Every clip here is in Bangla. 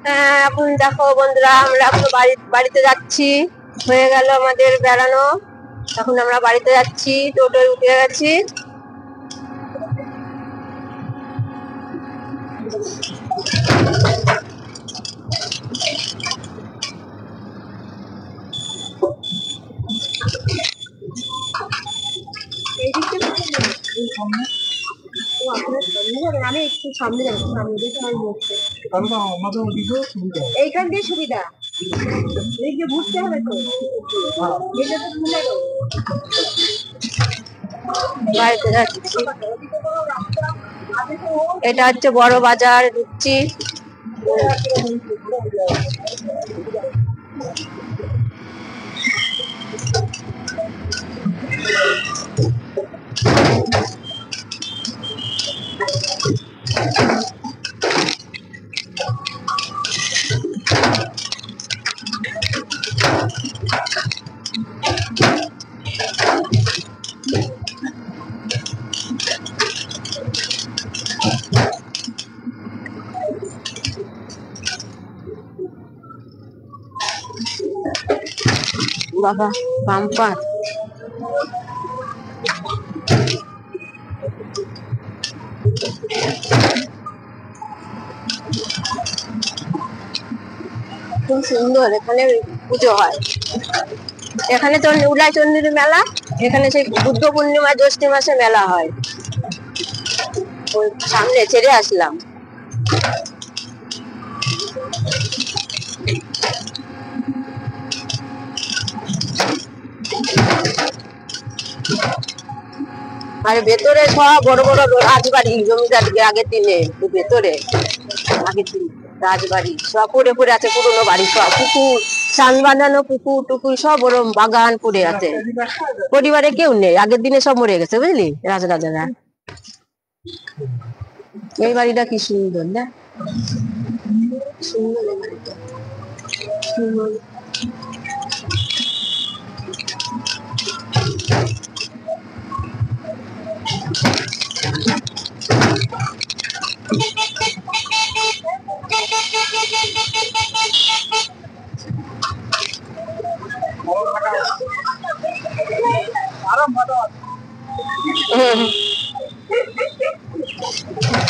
হ্যাঁ, এখন দেখো বন্ধুরা, আমরা এখন বাড়িতে যাচ্ছি। হয়ে গেল আমাদের বেড়ানো। এখন আমরা বাড়িতে যাচ্ছি, টোটোয় উঠে গেছি। আমি একটু সামনে যাবো, সামনে দিয়ে তোমার মুখে এইখান দিয়ে সুবিধা। এই যে ঘুরতে হবে তো, এটা তো ভুলে গেল। বাড়িতে যাচ্ছি। এটা হচ্ছে বড় বাজার, ঢুকছি। বাবা, বাম্পার। খুব সুন্দর, এখানে পুজো হয়। এখানে তো উলাই চন্ডীর মেলা, এখানে সেই বুদ্ধ পূর্ণিমা জ্যৈষ্ঠ মাসে মেলা হয়। ওই সামনে ছেড়ে আসলাম। আর ভেতরে সব বড় বড় রাজবাড়ি, জমিদার আগের দিনে ভেতরে, আগের দিন রাজবাড়ি সব পড়ে পড়ে আছে, পুরোনো বাড়ি সব, পুকুর, সান বাঁধানো পুকুর টুকুর সব বড় বাগান পড়ে আছে। পরিবারে কেউ নেই, আগের দিনে সব মরে গেছে, বুঝলি, রাজারা। এই বাড়িটা কি সুন্দর না, সুন্দর এই বাড়িটা, সুন্দর।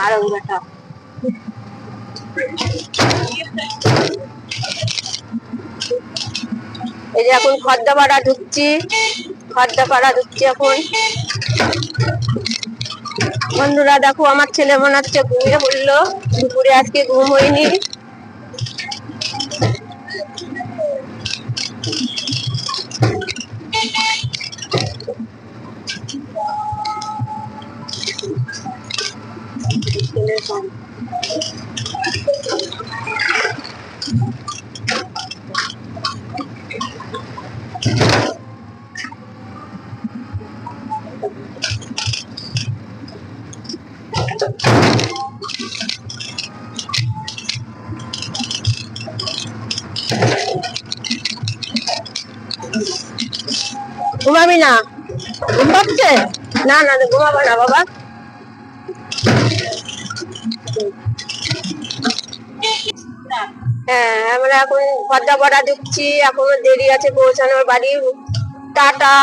আর বেটা, এই যে এখন খদ্দাপাড়া ঢুকছি, এখন। বন্ধুরা দেখো, আমার ছেলে মনে হচ্ছে ঘুমিয়ে পড়লো, দুপুরে আজকে ঘুম হয়নি। ঘুমাবি না? ঘুম পাচ্ছে? না না, ঘুমাবো না বাবা। হ্যাঁ, আমরা এখন খদ্দাপাড়া ঢুকছি, এখনো দেরি আছে পৌঁছানোর বাড়ি। টাটা।